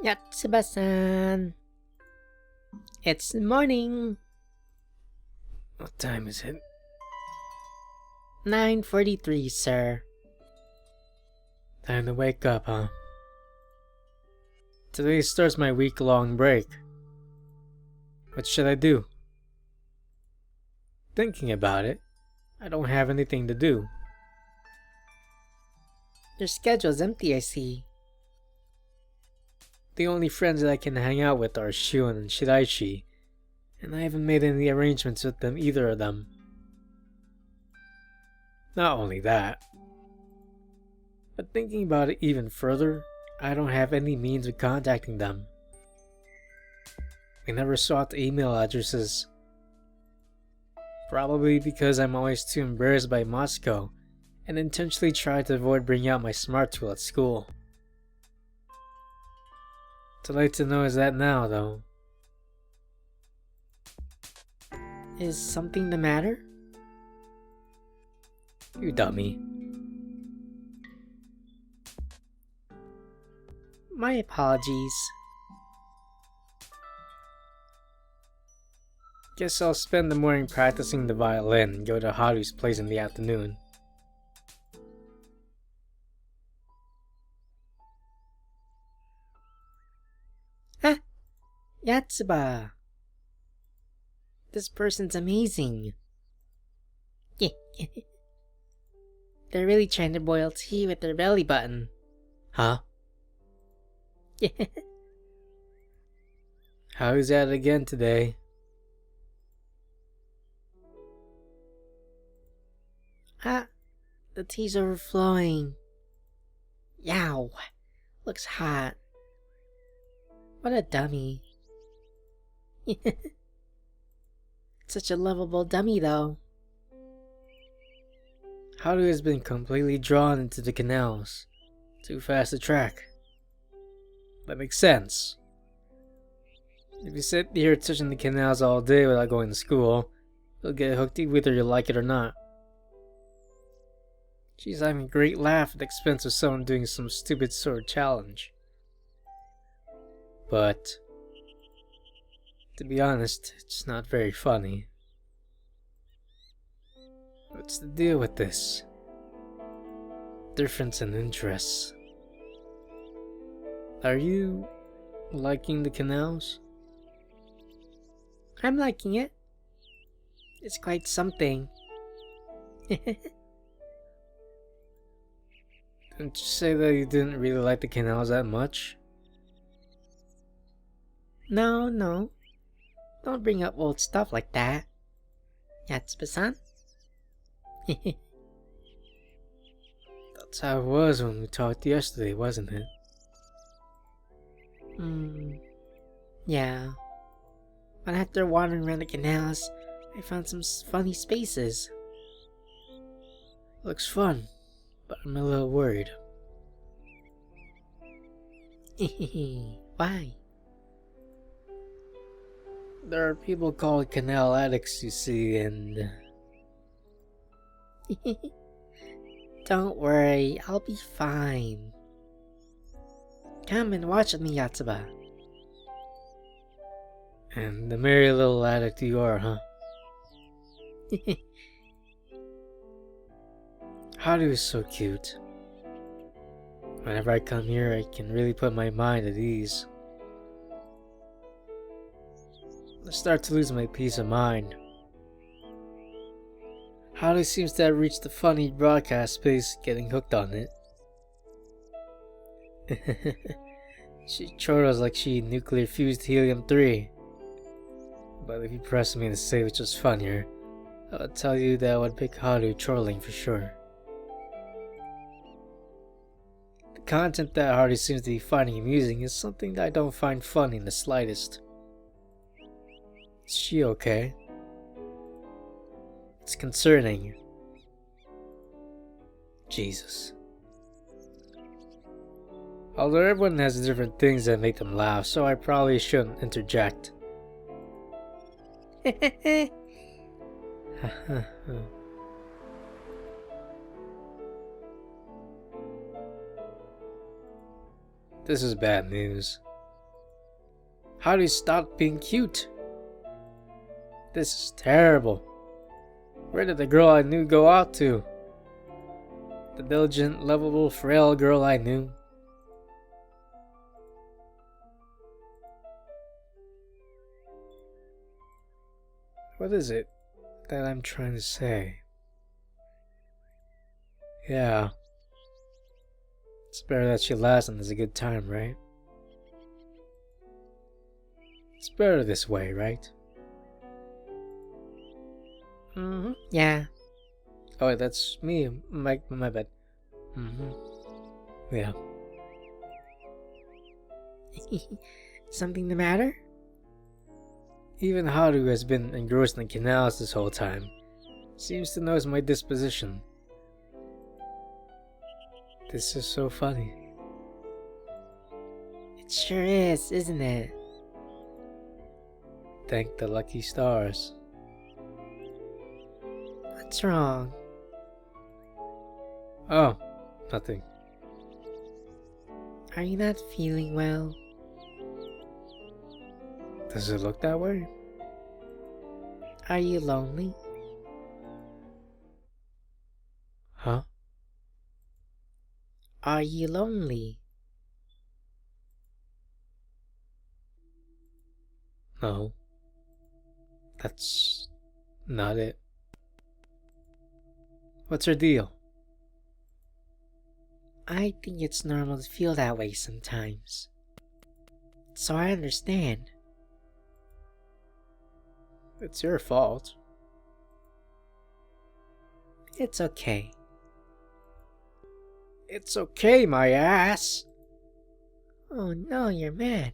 Yatsuba-san, it's morning. What time is it? 9:43, sir. Time to wake up, huh? Today starts my week-long break. What should I do? Thinking about it, I don't have anything to do. Your schedule's empty, I see. The only friends that I can hang out with are Shion and Shiraishi, and I haven't made any arrangements with them, either of them. Not only that, but thinking about it even further, I don't have any means of contacting them. I never sought email addresses. Probably because I'm always too embarrassed by Moscow and intentionally try to avoid bringing out my smart tool at school. Too late to know is that now, though. Is something the matter? You dummy. My apologies. Guess I'll spend the morning practicing the violin and go to Haru's place in the afternoon. Ah, Yatsuba. This person's amazing. They're really trying to boil tea with their belly button. Huh? How's that again today? Ah, the tea's overflowing. Yow, looks hot. What a dummy. Such a lovable dummy, though. Haru has been completely drawn into the canals. Too fast to track. That makes sense. If you sit here touching the canals all day without going to school, you'll get hooked whether you like it or not. She's having a great laugh at the expense of someone doing some stupid sword challenge. But, to be honest, it's not very funny. What's the deal with this? Difference in interests. Are you liking the canals? I'm liking it. It's quite something. Didn't you say that you didn't really like the canals that much? No. Don't bring up old stuff like that. Yatsuba-san? That's how it was when we talked yesterday, wasn't it? Yeah. But after wandering around the canals, I found some funny spaces. Looks fun, but I'm a little worried. Why? There are people called canal addicts, you see, and... Don't worry, I'll be fine. Come and watch with me, Yatsuba. And the merry little addict you are, huh? Haru is so cute. Whenever I come here, I can really put my mind at ease. I start to lose my peace of mind. Haru seems to have reached the funny broadcast space, getting hooked on it. She chortles like she nuclear fused helium-3. But if you press me to say which was funnier, I would tell you that I would pick Haru chortling for sure. The content that Haru seems to be finding amusing is something that I don't find funny in the slightest. Is she okay? It's concerning. Jesus. Although everyone has different things that make them laugh, so I probably shouldn't interject. This is bad news. How do you stop being cute? This is terrible. Where did the girl I knew go out to? The diligent, lovable, frail girl I knew. What is it that I'm trying to say? Yeah. It's better that she laughs and has a good time, right? It's better this way, right? Yeah. Oh, wait, that's me. My bad. Yeah. Something the matter? Even Haru has been engrossed in the canals this whole time. Seems to notice my disposition. This is so funny. It sure is, isn't it? Thank the lucky stars. What's wrong? Oh, nothing. Are you not feeling well? Does it look that way? Are you lonely? Huh? Are you lonely? No. That's not it. What's her deal? I think it's normal to feel that way sometimes. So I understand. It's your fault. It's okay. It's okay, my ass. Oh no, you're mad.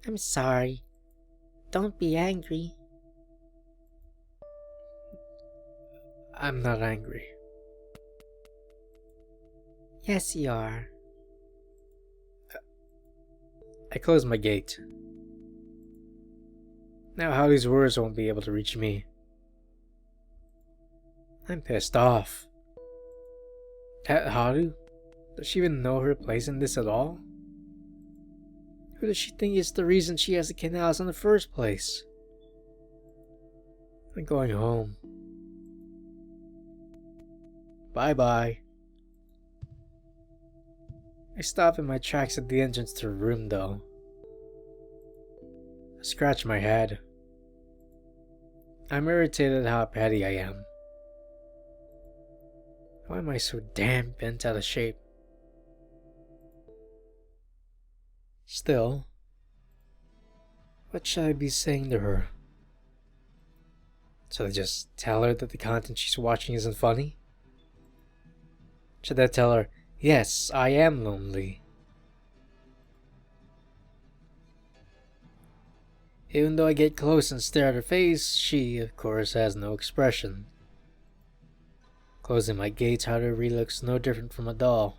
I'm sorry. Don't be angry. I'm not angry. Yes, you are. I closed my gate. Now how these words won't be able to reach me. I'm pissed off. At Haru? Does she even know her place in this at all? Who does she think is the reason she has the canals in the first place? I'm going home. Bye-bye. I stop in my tracks at the entrance to her room, though. I scratch my head. I'm irritated at how petty I am. Why am I so damn bent out of shape? Still, what should I be saying to her? Should I just tell her that the content she's watching isn't funny? Should I tell her, yes, I am lonely? Even though I get close and stare at her face, she, of course, has no expression. Closing my gates, Haru really looks no different from a doll.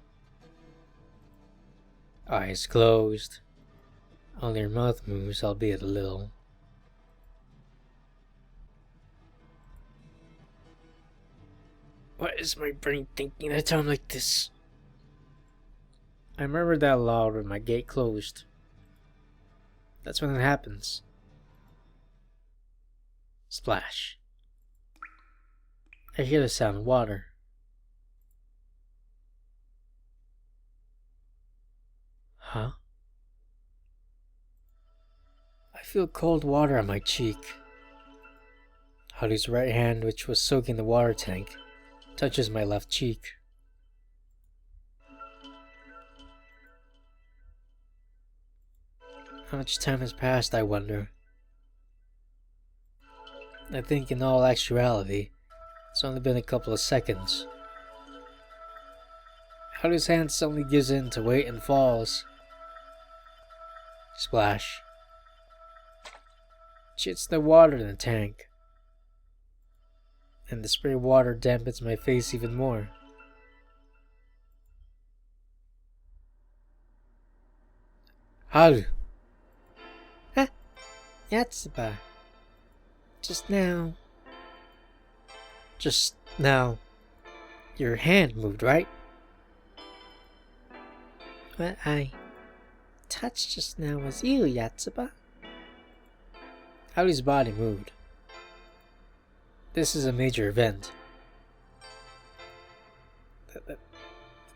Eyes closed. Only her mouth moves, albeit a little. What is my brain thinking at a time like this? I remember that loud when my gate closed. That's when it happens. Splash. I hear the sound of water. Huh? I feel cold water on my cheek. Haru's right hand, which was soaking the water tank, touches my left cheek. How much time has passed, I wonder? I think in all actuality, it's only been a couple of seconds. Haru's hand suddenly gives in to weight and falls. Splash. She hits the water in the tank. And the spray water dampens my face even more. Haru! Yatsuba. Just now, your hand moved, right? What I touched just now was you, Yatsuba. Haru's body moved. This is a major event.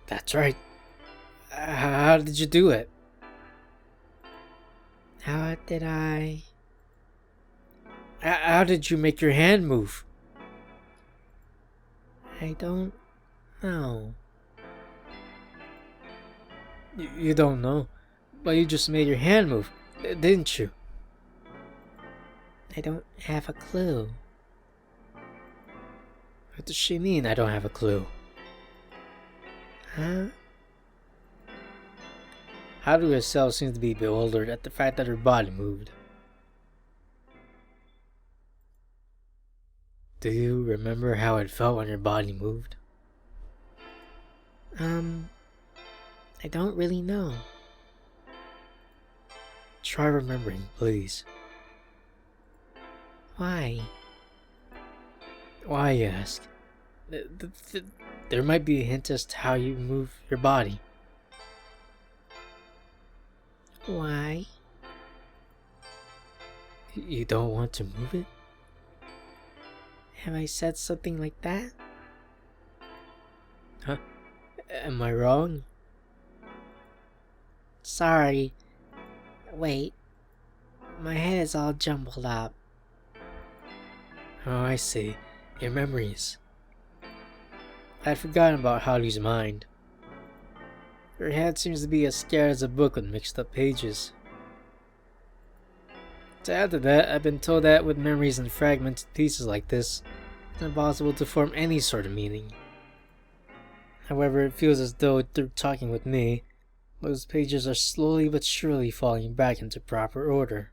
That's right. How did you do it? How did I... How did you make your hand move? I don't know. You don't know, but you just made your hand move, didn't you? I don't have a clue. What does she mean, I don't have a clue? Huh? Haru herself seems to be bewildered at the fact that her body moved. Do you remember how it felt when your body moved? I don't really know. Try remembering, please. Why? Why, you ask? There might be a hint as to how you move your body. Why? You don't want to move it? Have I said something like that? Huh? Am I wrong? Sorry. Wait. My head is all jumbled up. Oh, I see. Your memories. I'd forgotten about Haru's mind. Her head seems to be as scared as a book with mixed up pages. To add to that, I've been told that with memories in fragmented pieces like this, it's impossible to form any sort of meaning. However, it feels as though through talking with me, those pages are slowly but surely falling back into proper order.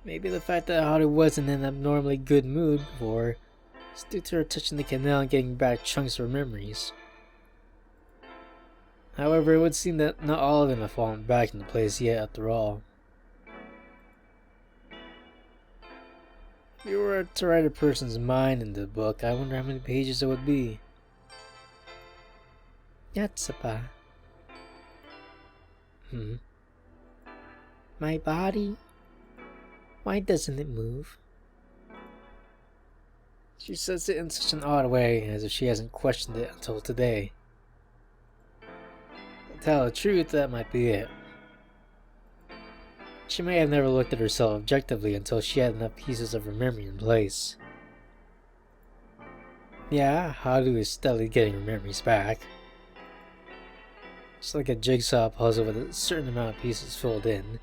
Maybe the fact that Haru wasn't in an abnormally good mood before is due to her touching the canal and getting back chunks of her memories. However, it would seem that not all of them have fallen back into place yet after all. If you were to write a person's mind in the book, I wonder how many pages it would be. Yatsuba. Hmm? My body? Why doesn't it move? She says it in such an odd way, as if she hasn't questioned it until today. To tell the truth, that might be it. She may have never looked at herself objectively until she had enough pieces of her memory in place. Yeah, Haru is steadily getting her memories back. It's like a jigsaw puzzle with a certain amount of pieces filled in.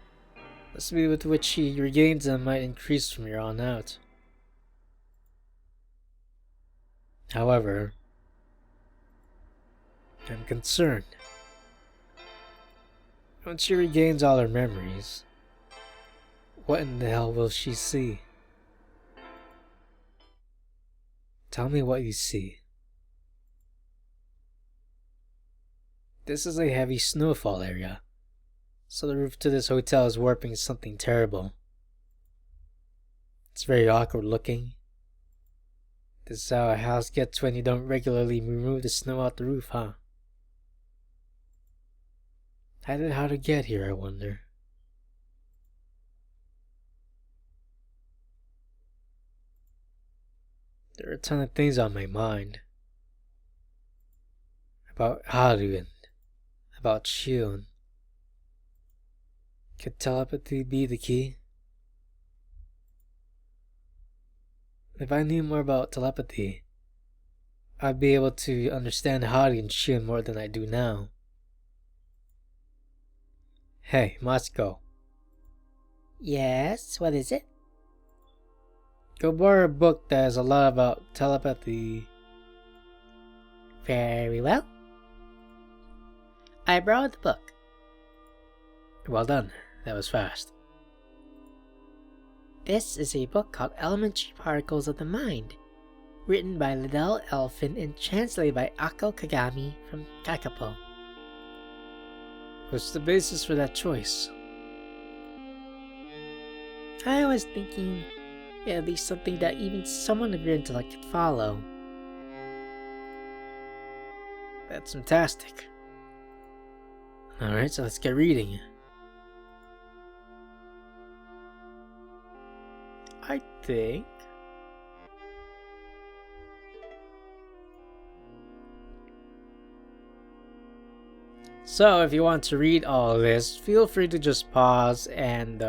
The speed with which she regains them might increase from here on out. However, I'm concerned. Once she regains all her memories, what in the hell will she see? Tell me what you see. This is a heavy snowfall area, so the roof to this hotel is warping something terrible. It's very awkward looking. This is how a house gets when you don't regularly remove the snow out the roof, huh? How did Haru get here, I wonder? There are a ton of things on my mind. About Haru and about Shion. Could telepathy be the key? If I knew more about telepathy, I'd be able to understand Haru and Shion more than I do now. Hey, Matsuko. Yes, what is it? Go borrow a book that has a lot about telepathy. Very well. I borrowed the book. Well done, that was fast. This is a book called Elementary Particles of the Mind, written by Liddell Elfin and translated by Ako Kagami from Kakapo. What's the basis for that choice? I was thinking it'd be something that even someone of your intellect could follow. That's fantastic. Alright, so let's get reading. I think... So, if you want to read all this, feel free to just pause and,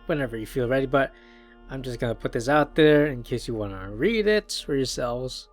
whenever you feel ready. But I'm just gonna put this out there in case you want to read it for yourselves.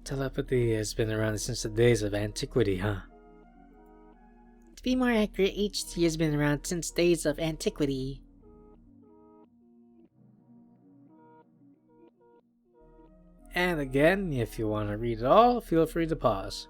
Telepathy has been around since the days of antiquity, huh? To be more accurate, HT has been around since days of antiquity. And again, if you want to read it all, feel free to pause.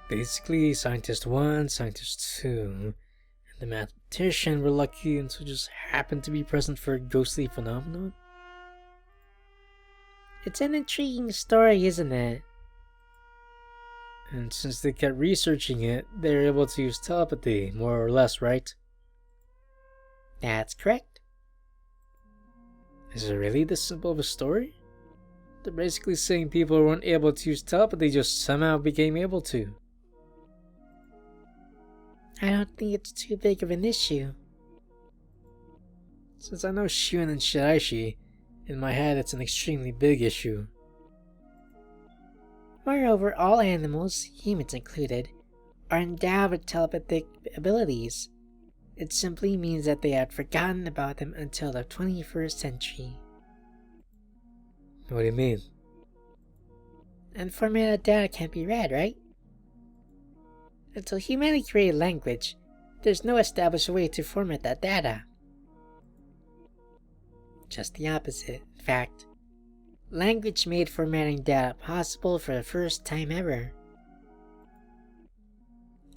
Basically, Scientist 1, Scientist 2, and the mathematician were lucky and so just happened to be present for a ghostly phenomenon. It's an intriguing story, isn't it? And since they kept researching it, they were able to use telepathy, more or less, right? That's correct. Is it really this simple of a story? They're basically saying people who weren't able to use telepathy just somehow became able to. I don't think it's too big of an issue. Since I know Shun and Shiraishi, in my head it's an extremely big issue. Moreover, all animals, humans included, are endowed with telepathic abilities. It simply means that they had forgotten about them until the 21st century. What do you mean? Unformatted data can't be read, right? Until humanity created language, there's no established way to format that data. Just the opposite. In fact, language made formatting data possible for the first time ever.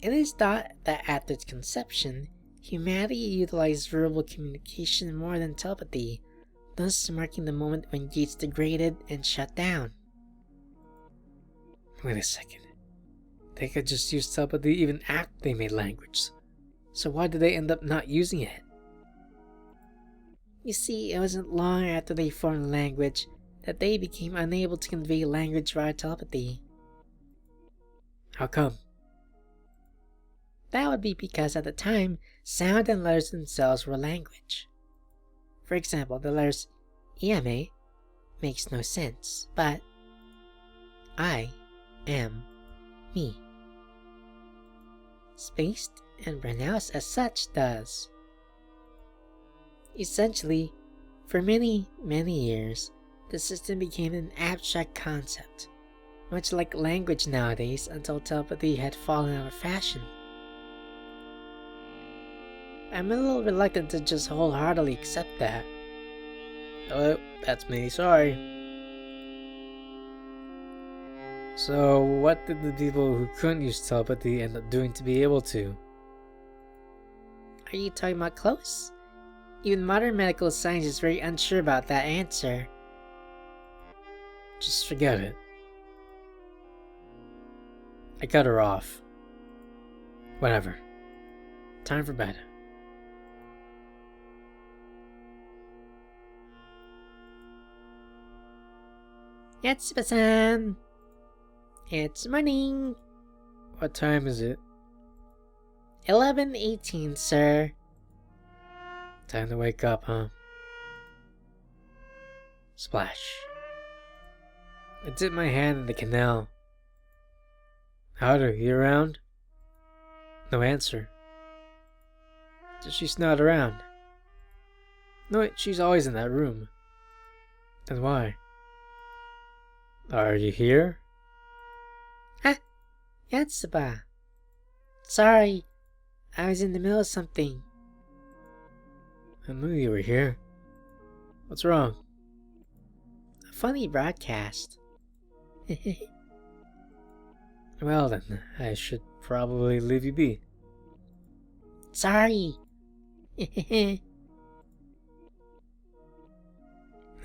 It is thought that at its conception, humanity utilized verbal communication more than telepathy, thus marking the moment when Gates degraded and shut down. Wait a second. They could just use telepathy even after they made language. So why did they end up not using it? You see, it wasn't long after they formed language that they became unable to convey language via telepathy. How come? That would be because at the time, sound and letters themselves were language. For example, the letters EMA makes no sense, but I am me, spaced and pronounced as such, does. Essentially, for many years, the system became an abstract concept, much like language nowadays, until telepathy had fallen out of fashion. I'm a little reluctant to just wholeheartedly accept that. Hello, that's me, sorry. So, what did the people who couldn't use telepathy end up doing to be able to? Are you talking about close? Even modern medical science is very unsure about that answer. Just forget it. I cut her off. Whatever. Time for bed. Yatsuba-san! It's morning! What time is it? 11:18, sir. Time to wake up, huh? Splash. I dipped my hand in the canal. Haru, you around? No answer. Does she snot around? No, wait, she's always in that room. Then why? Are you here? Ah, Yatsuba. Sorry, I was in the middle of something. I knew you were here. What's wrong? A funny broadcast. Well then, I should probably leave you be. Sorry.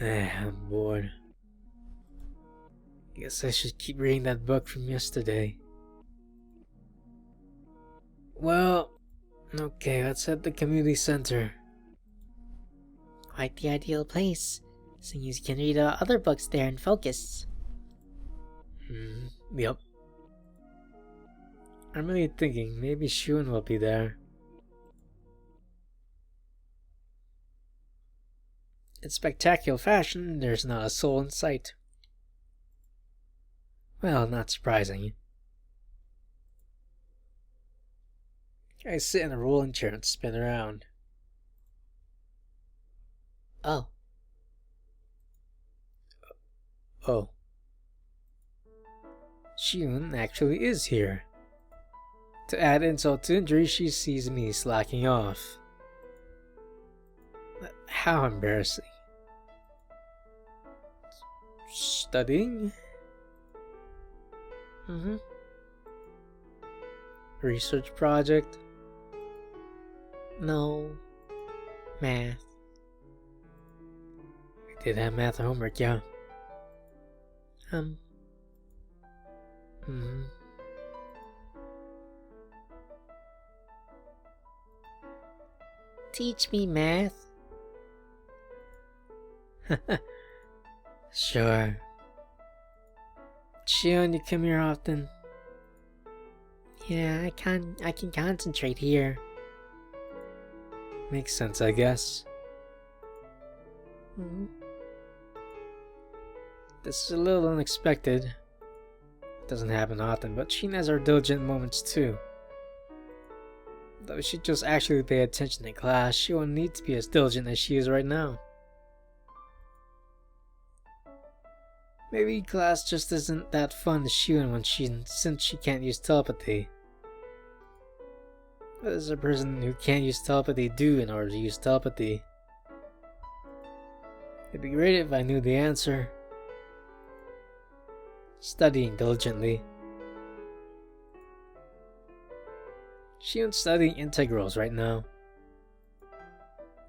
I'm bored. Guess I should keep reading that book from yesterday. Well, okay, let's head to the community center. Quite the ideal place, since you can read other books there and focus. Yep. I'm really thinking maybe Shun will be there. In spectacular fashion, there's not a soul in sight. Well, not surprising. I sit in a rolling chair and spin around. Oh. Shun actually is here. To add insult to injury, she sees me slacking off. How embarrassing. Studying? Research project? No. Math. We did have math homework, yeah. Teach me math. Sure. Shun, you come here often? Yeah, I can concentrate here. Makes sense, I guess. This is a little unexpected. It doesn't happen often, but she has her diligent moments too. Though if she'd just actually pay attention in class, she won't need to be as diligent as she is right now. Maybe class just isn't that fun to Shun since she can't use telepathy. What does a person who can't use telepathy do in order to use telepathy? It'd be great if I knew the answer. Studying diligently. Shion's studying integrals right now.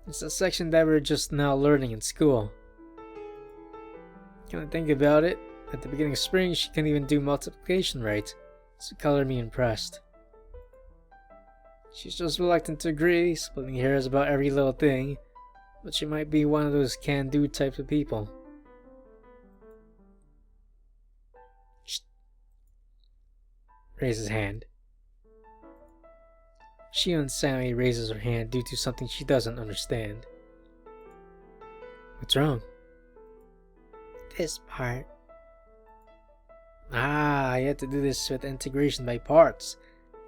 It's a section that we're just now learning in school. Can I think about it? At the beginning of spring, she couldn't even do multiplication right, so color me impressed. She's just reluctant to agree, splitting hairs about every little thing, but she might be one of those can-do types of people. Shh. Raises hand. Shion silently raises her hand due to something she doesn't understand. What's wrong? This part. Ah, you have to do this with integration by parts.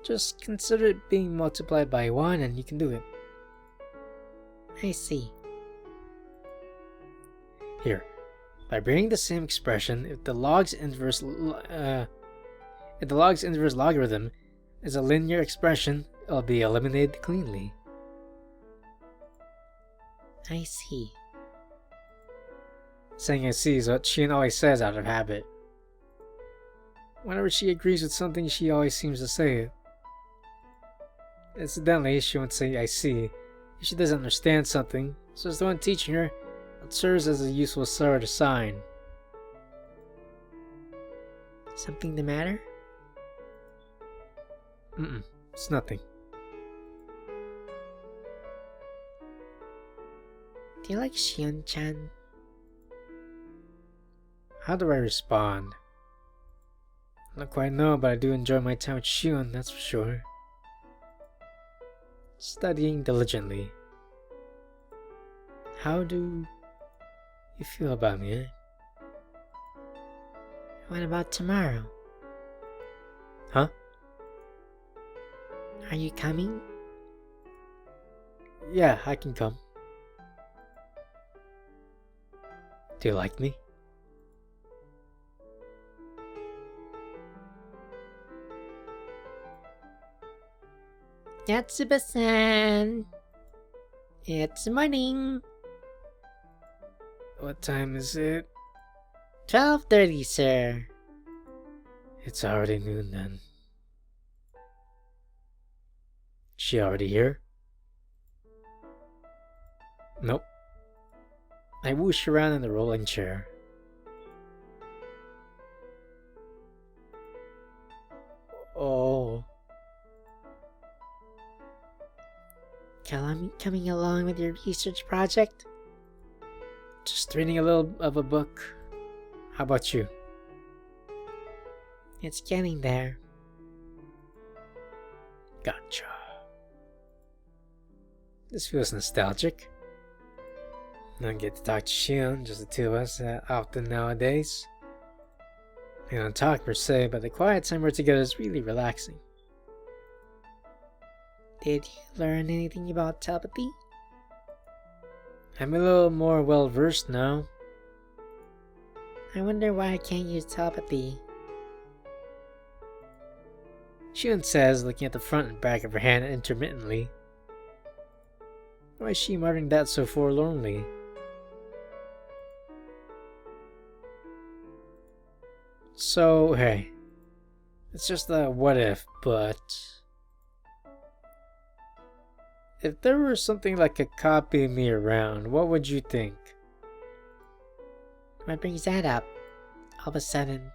Just consider it being multiplied by 1 and you can do it. I see. Here, by bringing the same expression, if the log's inverse logarithm is a linear expression, it'll be eliminated cleanly. I see. Saying I see is what Shion always says out of habit. Whenever she agrees with something, she always seems to say it. Incidentally, she won't say I see if she doesn't understand something, so as the one teaching her, it serves as a useful sort of sign. Something the matter? It's nothing. Do you like Shion-chan? How do I respond? I don't quite know, but I do enjoy my time with Shion, that's for sure. Studying diligently. How do you feel about me, eh? What about tomorrow? Huh? Are you coming? Yeah, I can come. Do you like me? Yatsuba-san! It's morning! What time is it? 12:30, sir. It's already noon then. She already here? Nope. I whoosh around in the rolling chair. Oh. Coming along with your research project? Just reading a little of a book. How about you? It's getting there. Gotcha. This feels nostalgic. I don't get to talk to Shion, just the two of us often nowadays. We don't talk per se, but the quiet time we're together is really relaxing. Did you learn anything about telepathy? I'm a little more well versed now. I wonder why I can't use telepathy. Shion says, looking at the front and back of her hand intermittently. Why is she muttering that so forlornly? So, hey. It's just a what if, but... if there were something like a copy of me around, what would you think? What brings that up? All of a sudden.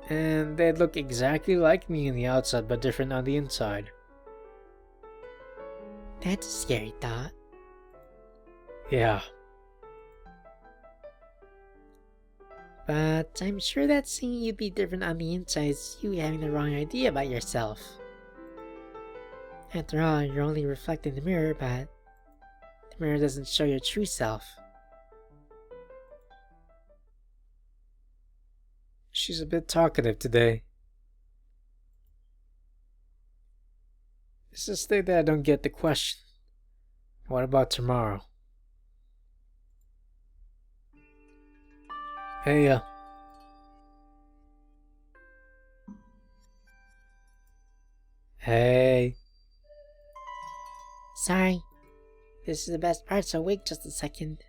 And they'd look exactly like me on the outside, but different on the inside. That's a scary thought. Yeah. But I'm sure that seeing you be different on the inside is you having the wrong idea about yourself. After all, you're only reflecting the mirror, but the mirror doesn't show your true self. She's a bit talkative today. It's just that I don't get the question. What about tomorrow? Hey, Hey. Sorry. This is the best part, so wait just a second.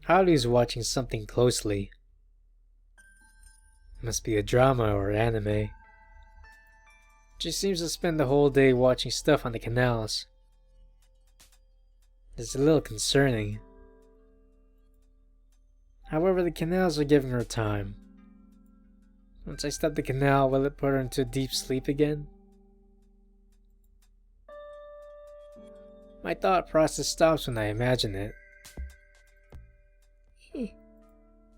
Haru's watching something closely. Must be a drama or anime. She seems to spend the whole day watching stuff on the canals. It's a little concerning. However, the canals are giving her time. Once I stop the canal, will it put her into deep sleep again? My thought process stops when I imagine it.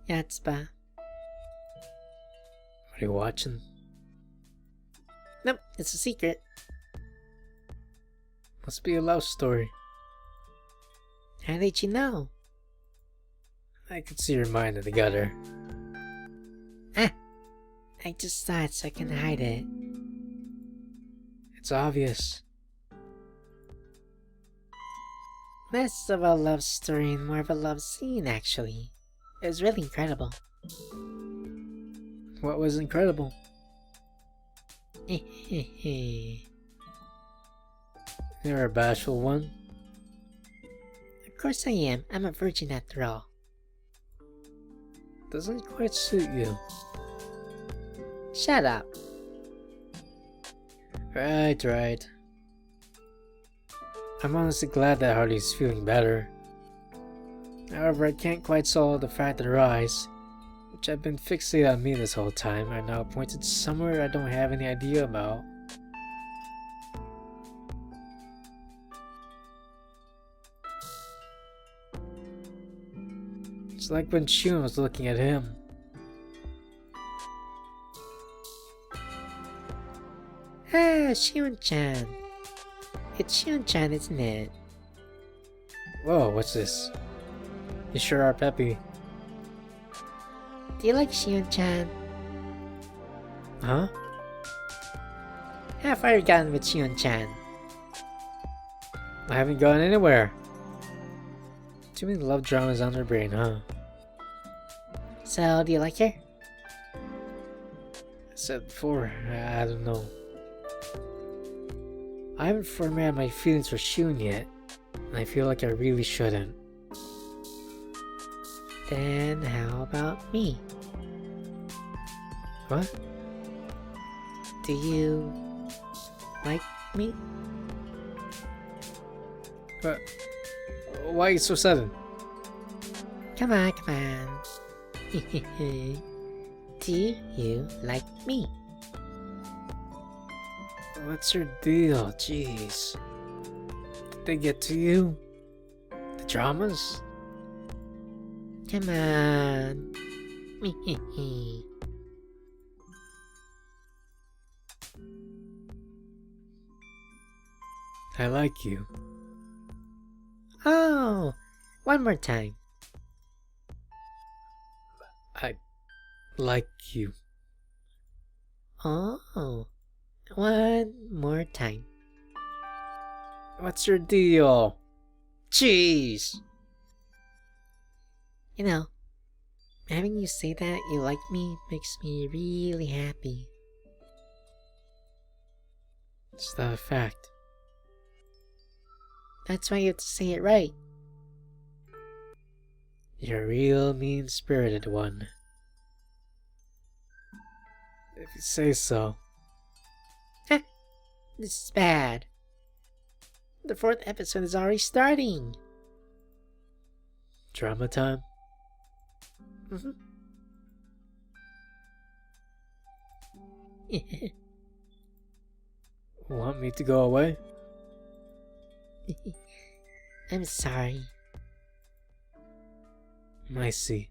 Yatsba. What are you watching? Nope, it's a secret. Must be a love story. How did you know? I could see your mind in the gutter. I just saw it so I can hide it. It's obvious. Less of a love story and more of a love scene, actually. It was really incredible. What was incredible? You're a bashful one. Of course I am. I'm a virgin after all. Doesn't quite suit you. Shut up. Right. I'm honestly glad that Harley's feeling better. However, I can't quite solve the fact that her eyes, which have been fixated on me this whole time, are now pointed somewhere I don't have any idea about. It's like when Shun was looking at him. Ah, Shion-chan. It's Shion-chan, isn't it? Whoa, what's this? You sure are peppy. Do you like Shion-chan? Huh? How far you gotten with Shion-chan? I haven't gone anywhere. Too many love dramas on her brain, huh? So, do you like her? I said before, I don't know. I haven't formatted my feelings for Shun yet, and I feel like I really shouldn't. Then how about me? What? Do you like me? But why are you so sudden? Come on. Do you like me? What's your deal? Jeez. Did they get to you? The dramas? Come on. I like you. Oh, one more time. I like you. Oh, one more time. What's your deal? Jeez. You know, having you say that you like me makes me really happy. Is that a fact? That's why you have to say it right. You're a real mean-spirited one. If you say so. This is bad. The 4th episode is already starting. Drama time? Want me to go away? I'm sorry. I see.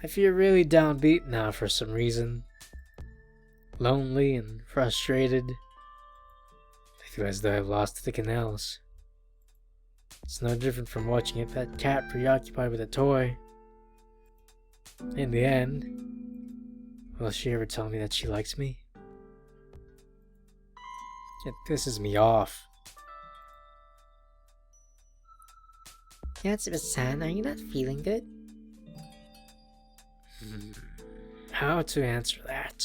I feel really downbeat now for some reason. Lonely and frustrated. I feel as though I've lost the canals. It's no different from watching a pet cat preoccupied with a toy. In the end, will she ever tell me that she likes me? It pisses me off. Yatsuba-san, are you not feeling good? How to answer that?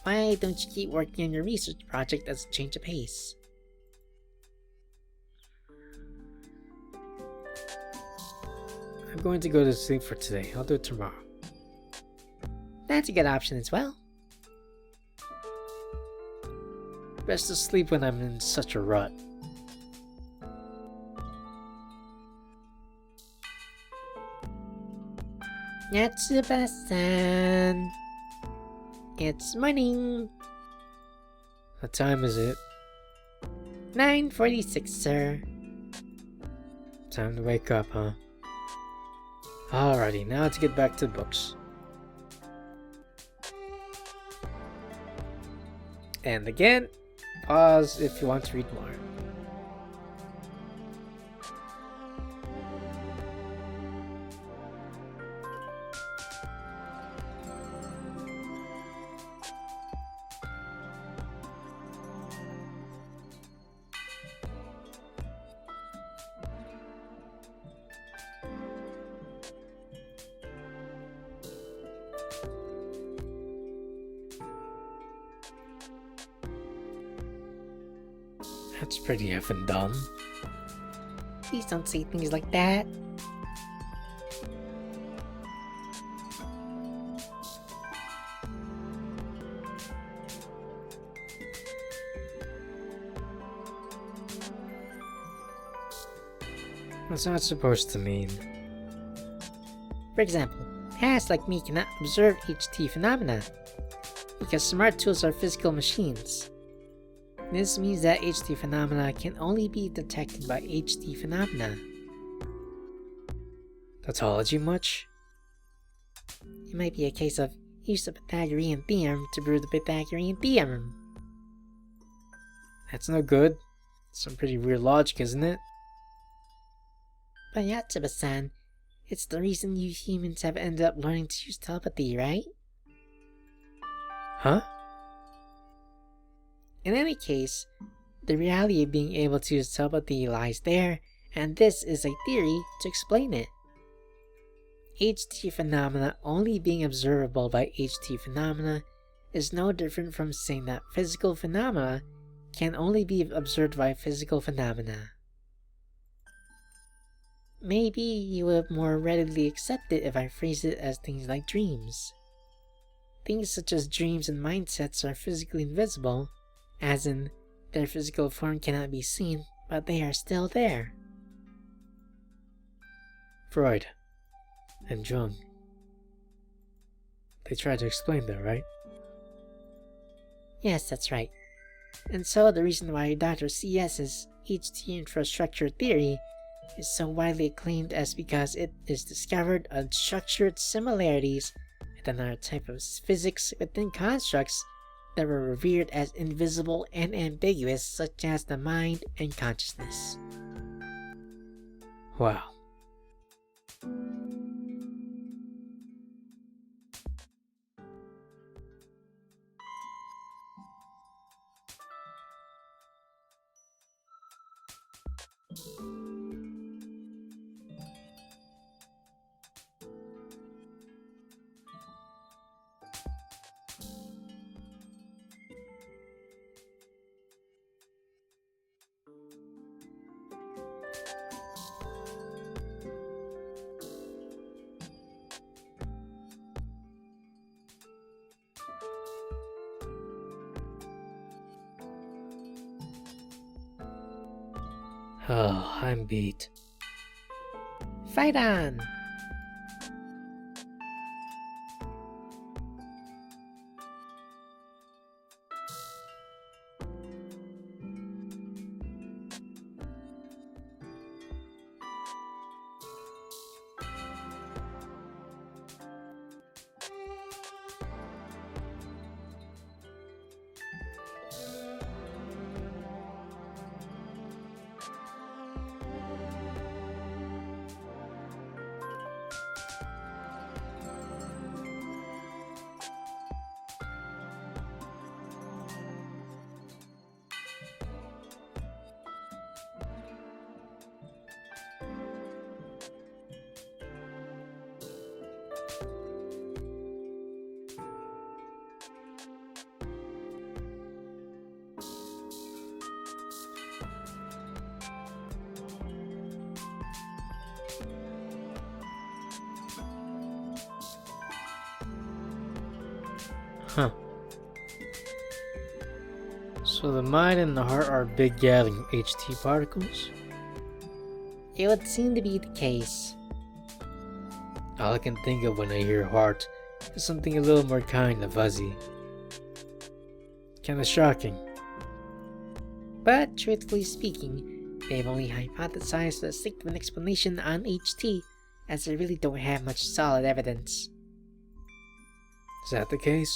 Why don't you keep working on your research project as a change of pace? I'm going to go to sleep for today. I'll do it tomorrow. That's a good option as well. Best to sleep when I'm in such a rut. Yatsuba-san, it's morning. What time is it? 9:46, sir. Time to wake up, huh? Alrighty, now to get back to the books. And again, pause if you want to read more. That's pretty effing dumb. Please don't say things like that. What's that supposed to mean? For example, tasks like me cannot observe HT phenomena, because smart tools are physical machines. This means that HT phenomena can only be detected by HT phenomena. Tautology much? It might be a case of use the Pythagorean theorem to prove the Pythagorean theorem. That's no good. Some pretty weird logic, isn't it? But Yatsuba-san, it's the reason you humans have ended up learning to use telepathy, right? Huh? In any case, the reality of being able to use telepathy lies there, and this is a theory to explain it. HT phenomena only being observable by HT phenomena is no different from saying that physical phenomena can only be observed by physical phenomena. Maybe you would more readily accept it if I phrase it as things like dreams. Things such as dreams and mindsets are physically invisible, as in, their physical form cannot be seen, but they are still there. Freud and Jung. They tried to explain that, right? Yes, that's right. And so the reason why Dr. C.S.'s HT infrastructure theory is so widely acclaimed is because it is discovered unstructured similarities with another type of physics within constructs that were revered as invisible and ambiguous, such as the mind and consciousness. Wow. Oh, I'm beat. Fight on! Huh. So the mind and the heart are big gathering of HT particles? It would seem to be the case. All I can think of when I hear heart is something a little more kind of fuzzy. Kinda shocking. But truthfully speaking, they've only hypothesized for the sake of an explanation on HT, as they really don't have much solid evidence. Is that the case?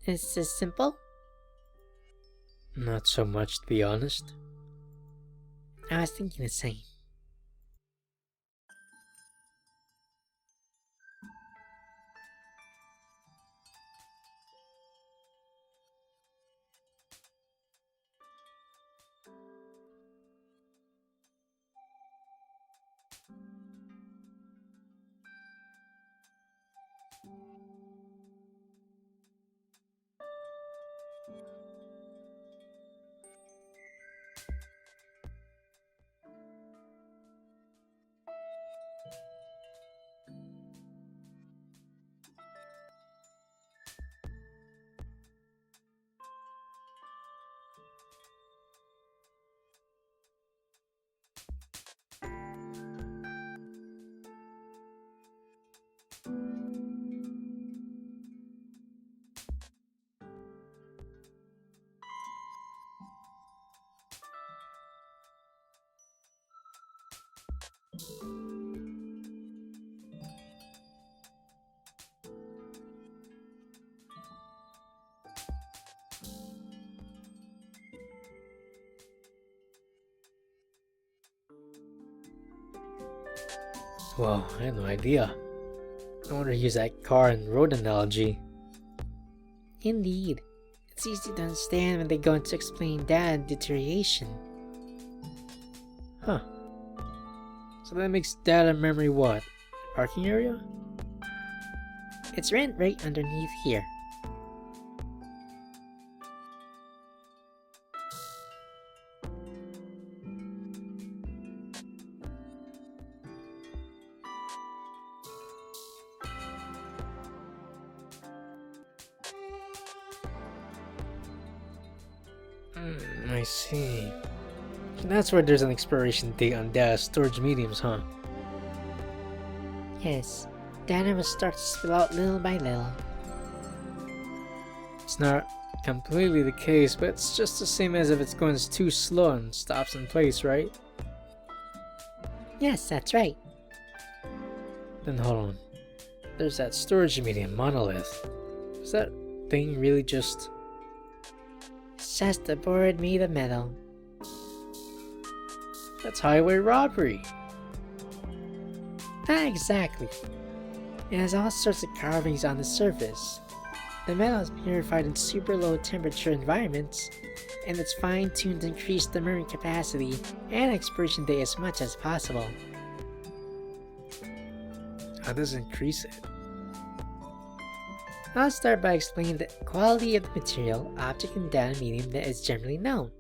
Is this simple? Not so much, to be honest. I was thinking the same. Well, I had no idea. I want to use that car and road analogy. Indeed. It's easy to understand when they go into explaining data deterioration. Huh. So that makes data memory what? Parking area? It's written right underneath here. I see. So that's where there's an expiration date on data storage mediums, huh? Yes, data will start to spill out little by little. It's not completely the case, but it's just the same as if it's going too slow and stops in place, right? Yes, that's right. Then hold on. There's that storage medium monolith. Is that thing really just... It's just a board made of metal. That's highway robbery! Not exactly. It has all sorts of carvings on the surface. The metal is purified in super low temperature environments, and it's fine-tuned to increase the memory capacity and expiration date as much as possible. How does it increase it? I'll start by explaining the quality of the material, object, and data medium that is generally known.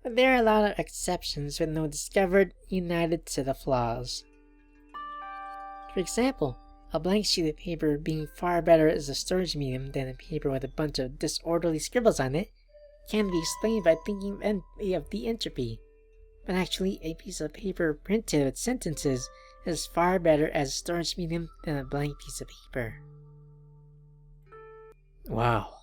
But there are a lot of exceptions with no discovered united set of flaws. For example, a blank sheet of paper being far better as a storage medium than a paper with a bunch of disorderly scribbles on it can be explained by thinking of the entropy. But actually, a piece of paper printed with sentences is far better as a storage medium than a blank piece of paper. Wow.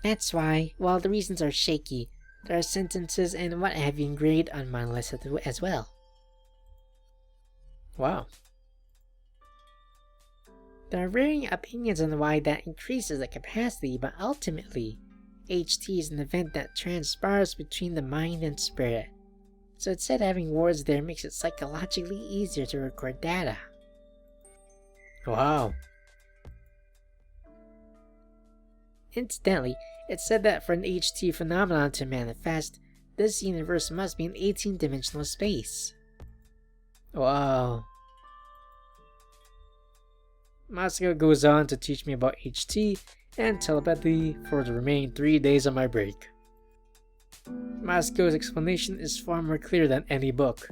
That's why, while the reasons are shaky, there are sentences and what have you engraved on monoliths as well. Wow. There are varying opinions on why that increases the capacity, but ultimately, HT is an event that transpires between the mind and spirit. So instead of having words there makes it psychologically easier to record data. Wow. Incidentally, it's said that for an HT phenomenon to manifest, this universe must be an 18-dimensional space. Wow. Masuko goes on to teach me about HT and telepathy for the remaining 3 days of my break. Masuko's explanation is far more clear than any book.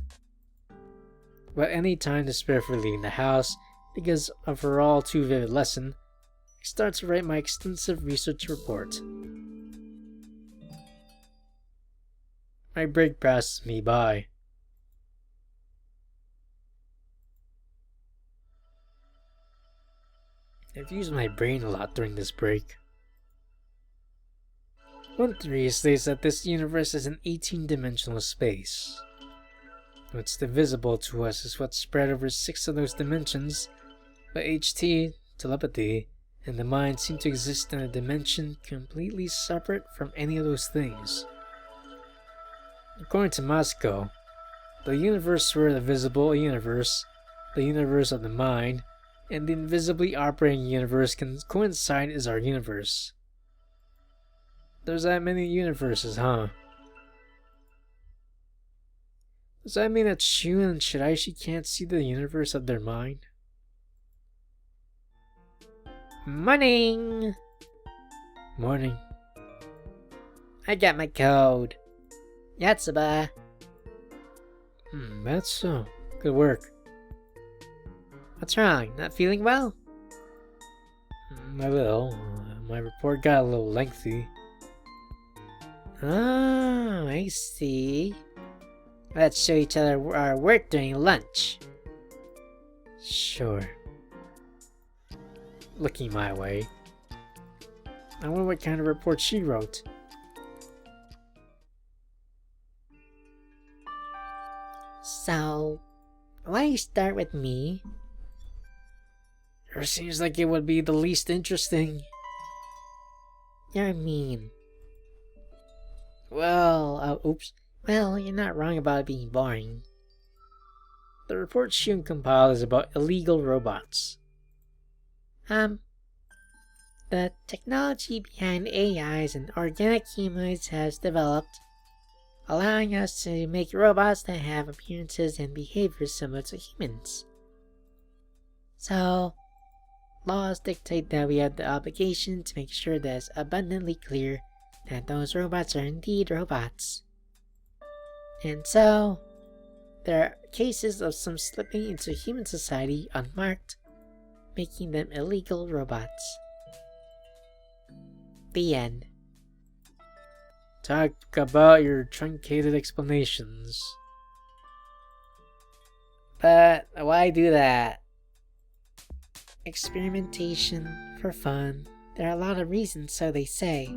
But any time to spare for leaving the house, because of her all too vivid lesson, I start to write my extensive research report. My break passes me by. I've used my brain a lot during this break. One theory states that this universe is an 18-dimensional space. What's divisible to us is what's spread over 6 of those dimensions, but HT, telepathy, and the mind seem to exist in a dimension completely separate from any of those things. According to Masuko, the universe where the visible universe, the universe of the mind, and the invisibly operating universe can coincide is our universe. There's that many universes, huh? Does that mean that Shun and Shiraishi can't see the universe of their mind? Morning! Morning. I got my code. Yatsuba. That's so. Good work. What's wrong? Not feeling well? A little. My report got a little lengthy. Oh, I see. Let's show each other our work during lunch. Sure. Looking my way. I wonder what kind of report she wrote. So, why you start with me? It seems like it would be the least interesting. You're mean. Well, oops. Well, you're not wrong about it being boring. The report Shun compiled is about illegal robots. The technology behind AIs and organic humanoids has developed, allowing us to make robots that have appearances and behaviors similar to humans. So, laws dictate that we have the obligation to make sure that it's abundantly clear that those robots are indeed robots. And so, there are cases of some slipping into human society unmarked, making them illegal robots. The end. Talk about your truncated explanations. But why do that? Experimentation, for fun. There are a lot of reasons, so they say.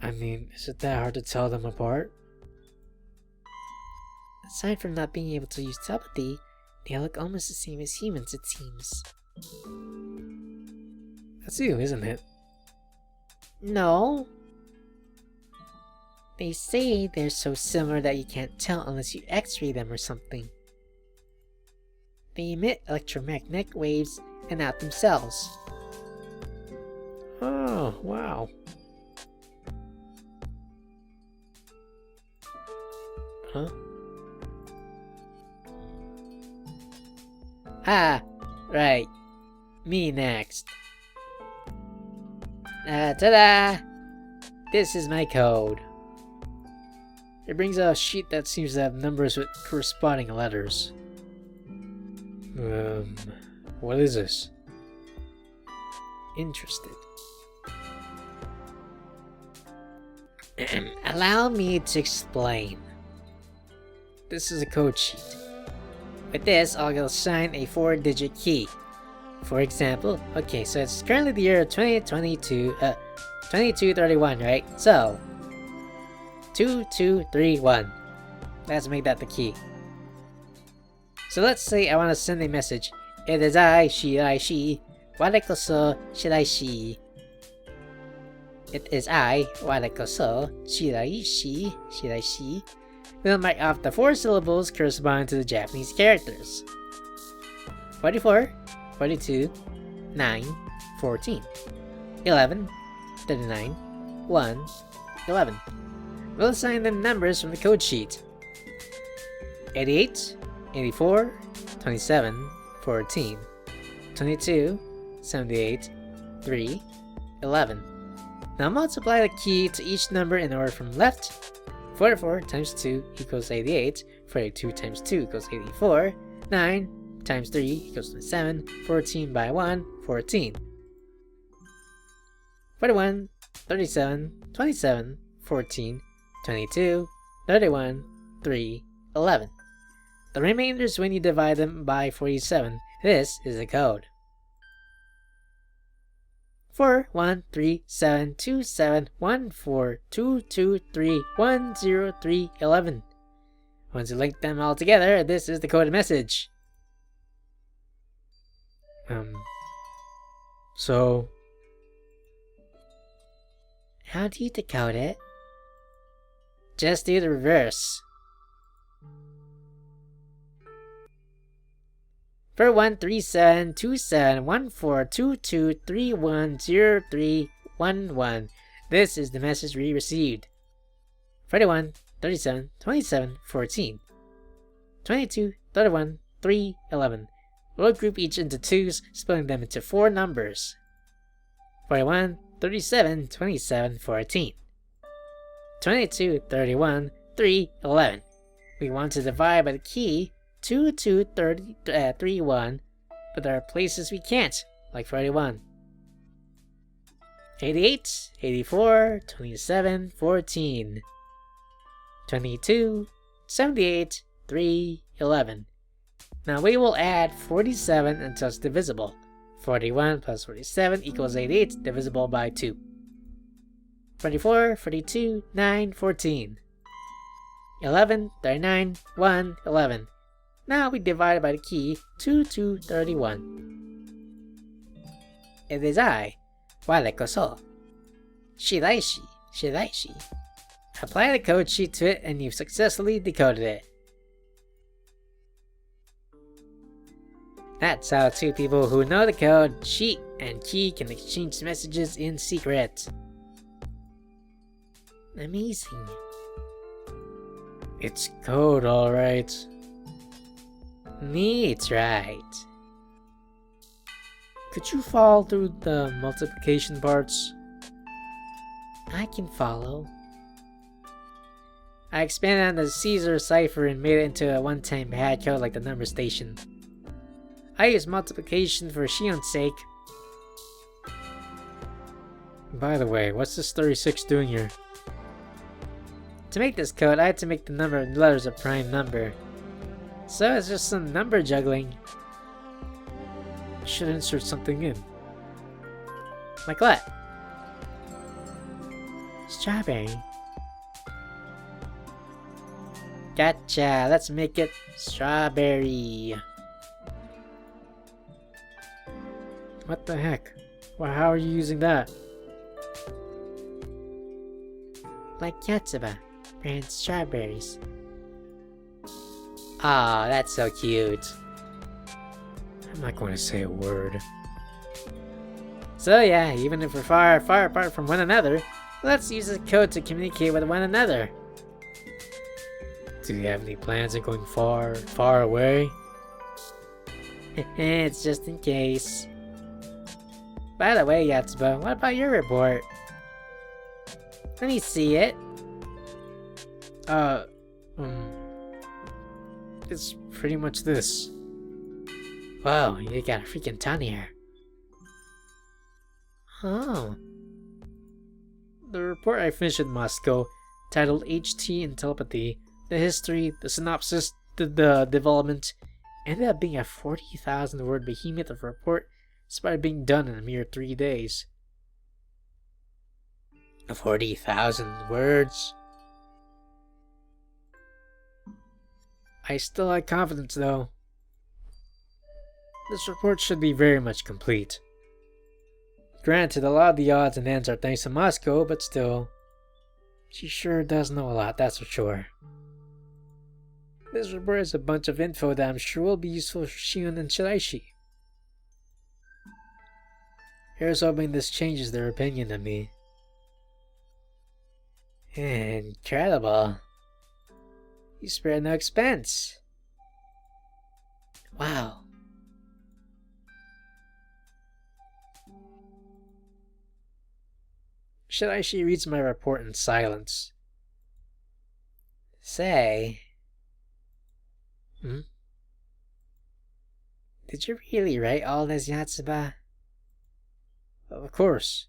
I mean, is it that hard to tell them apart? Aside from not being able to use telepathy, they look almost the same as humans, it seems. That's you, isn't it? No. They say they're so similar that you can't tell unless you x-ray them or something. They emit electromagnetic waves and out themselves. Oh, wow. Huh? Ah, right. Me next. Ta-da! This is my code. It brings out a sheet that seems to have numbers with corresponding letters. What is this? Interested. Allow me to explain. This is a code sheet. With this, I'll assign a 4-digit key. For example, okay, so it's currently the year 2231, right? So, 2231. Let's make that the key. So let's say I want to send a message, It is I, she. Warakoso shiraishi. It is I, warakoso shiraishi. We'll mark off the 4 syllables corresponding to the Japanese characters. 44, 42, 9, 14, 11, 39, 1, 11. We'll assign them numbers from the code sheet. 88, 84, 27, 14, 22, 78, 3, 11. Now multiply the key to each number in order from left. 44 times 2 equals 88, 42 times 2 equals 84, 9 times 3 equals 27, 14 by 1, 14. 41, 37, 27, 14, 22, 31, 3, 11. The remainder is when you divide them by 47. This is the code. 4 1 3 7 2 7 1 4 2 2 3 1 0 3 11. Once you link them all together, this is the coded message. So How do you decode it? Just do the reverse. 4 1 3 7 2 7 1 4 2 2 3 1 0 3 1 1. This is the message we received. 41, 37, 27, 14. 22, 31, 3, 11. We'll group each into 2s, splitting them into 4 numbers. 41, 37, 27, 14. 22, 31, 3, 11. We want to divide by the key 2, 2, 30, 3, 1, but there are places we can't, like 41. 88, 84, 27, 14. 22, 78, 3, 11. Now we will add 47 until it's divisible. 41 plus 47 equals 88, divisible by 2. 44, 42, 9, 14. 11, 39, 1, 11. Now we divide by the key 2, 2, 31. It is I, warakoso shiraishi. Apply the code sheet to it and you've successfully decoded it. That's how 2 people who know the code, sheet, and key can exchange messages in secret. Amazing. it's code, alright. Neat, right? Could you follow through the multiplication parts? I can follow. I expanded on the Caesar cipher and made it into a one-time pad code like the number station. I used multiplication for Shion's sake. By the way, what's this 36 doing here? To make this code, I had to make the number of letters a prime number. So it's just some number juggling. You should insert something in. Like what? Strawberry. Gotcha, let's make it strawberry. What the heck? Well, how are you using that? Like Yatsuba, brand strawberries. Aw, that's so cute. I'm not going to say a word. So yeah, even if we're far, far apart from one another, let's use this code to communicate with one another. Do you have any plans on going far, far away? It's just in case. By the way, Yatsuba, what about your report? Let me see it. It's pretty much this. Whoa, you got a freaking ton here. Oh. The report I finished in Moscow, titled HT in Telepathy, the history, the synopsis, the development, ended up being a 40,000 word behemoth of a report despite being done in a mere 3 days. 40,000 words? I still had confidence though. This report should be very much complete. Granted, a lot of the odds and ends are thanks to Moscow, but still, she sure does know a lot, that's for sure. This report is a bunch of info that I'm sure will be useful for Shion and Shiraishi. Here's hoping this changes their opinion of me. Incredible. You spared no expense. Wow. Shiraishi reads my report in silence. Say... Did you really write all this, Yatsuba? Of course.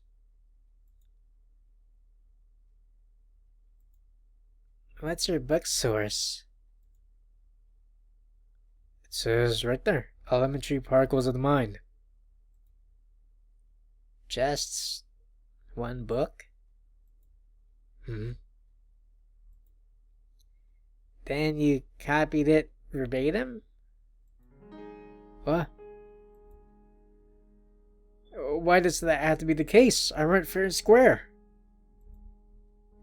What's your book source? It says right there, elementary particles of the mind. Just one book? Then you copied it verbatim? What? Why does that have to be the case? I wrote fair and square.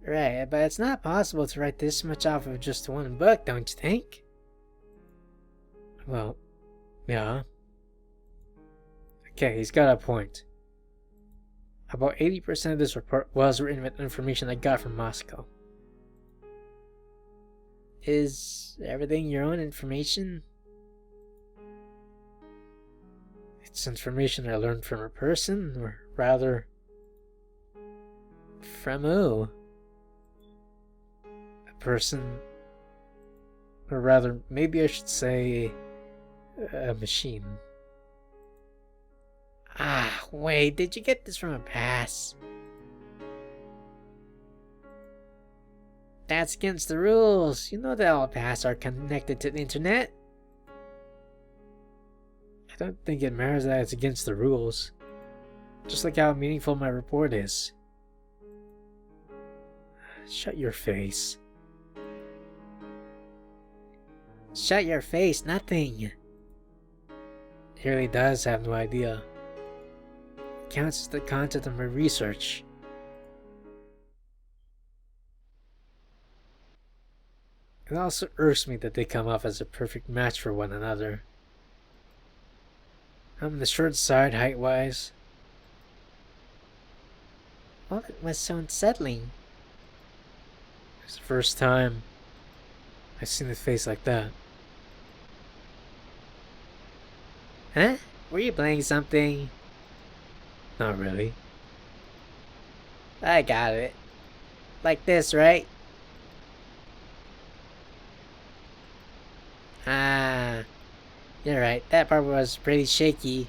Right, but it's not possible to write this much off of just one book, don't you think? Well, yeah. Okay, he's got a point. About 80% of this report was written with information I got from Moscow. Is everything your own information? It's information I learned from a person, or rather... From who? A person... Or rather, maybe I should say... a machine. Ah, wait, did you get this from a pass? That's against the rules. You know that all pass are connected to the internet. I don't think it matters that it's against the rules. Just like how meaningful my report is. Shut your face. Shut your face, nothing. He really does have no idea. It counts as the content of my research. It also irks me that they come off as a perfect match for one another. I'm on the short side height-wise. Well, it was so unsettling. It's the first time I've seen a face like that. Huh? Were you playing something? Not really. I got it. Like this, right? Ah, you're right. That part was pretty shaky.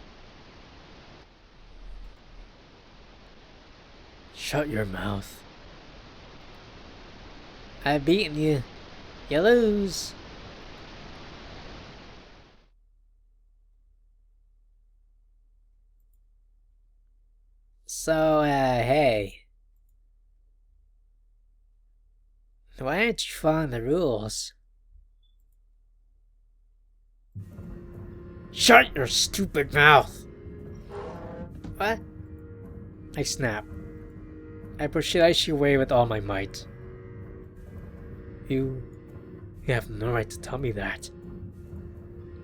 Shut your mouth. I've beaten you. You lose. So, hey. Why aren't you following the rules? Shut your stupid mouth! What? I snap. I push Shiraishi away with all my might. You have no right to tell me that.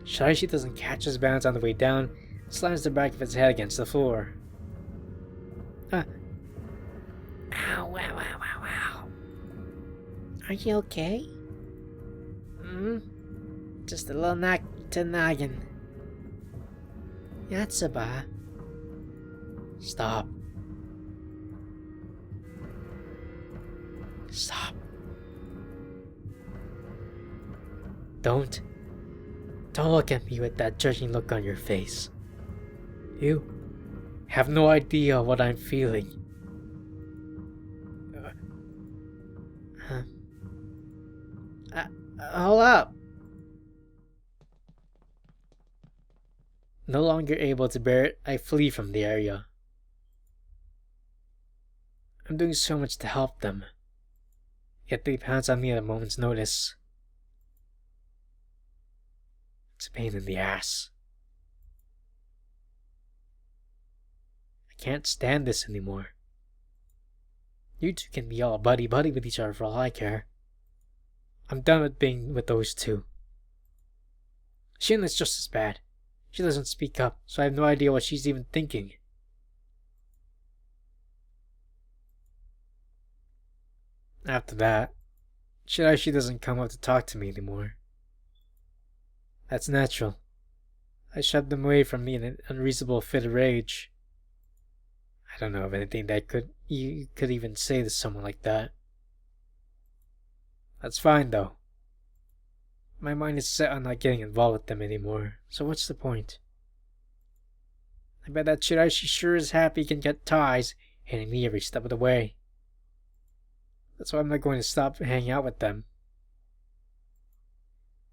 Shiraishi doesn't catch his balance on the way down, slams the back of his head against the floor. Ow, wow, wow, wow, wow. Are you okay? Just a little knock to the noggin. Yatsuba. Stop. Stop. Don't look at me with that judging look on your face. You have no idea what I'm feeling. Hold up. No longer able to bear it, I flee from the area. I'm doing so much to help them, yet they pounce on me at a moment's notice. It's a pain in the ass. can't stand this anymore. You two can be all buddy-buddy with each other for all I care. I'm done with being with those two. Shin is just as bad. She doesn't speak up, so I have no idea what she's even thinking. After that, Shiraishi doesn't come up to talk to me anymore. That's natural. I shoved them away from me in an unreasonable fit of rage. I don't know of anything that you could even say to someone like that. That's fine, though. My mind is set on not getting involved with them anymore, so what's the point? I bet that Shiraishi sure is happy he can get ties, hitting me every step of the way. That's why I'm not going to stop hanging out with them.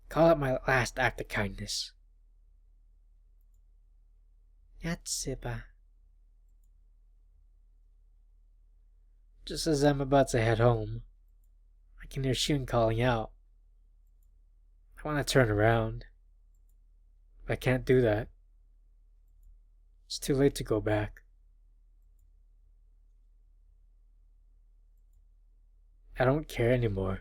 Call it my last act of kindness. Yatsuba. Just as I'm about to head home, I can hear Shun calling out. I want to turn around, but I can't do that. It's too late to go back. I don't care anymore.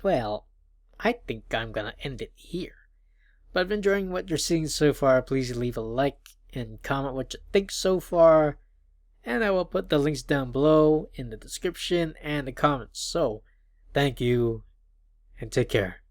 Well, I think I'm gonna end it here. But if you're enjoying what you're seeing so far, please leave a like and comment what you think so far. And I will put the links down below in the description and the comments. So, thank you, and take care.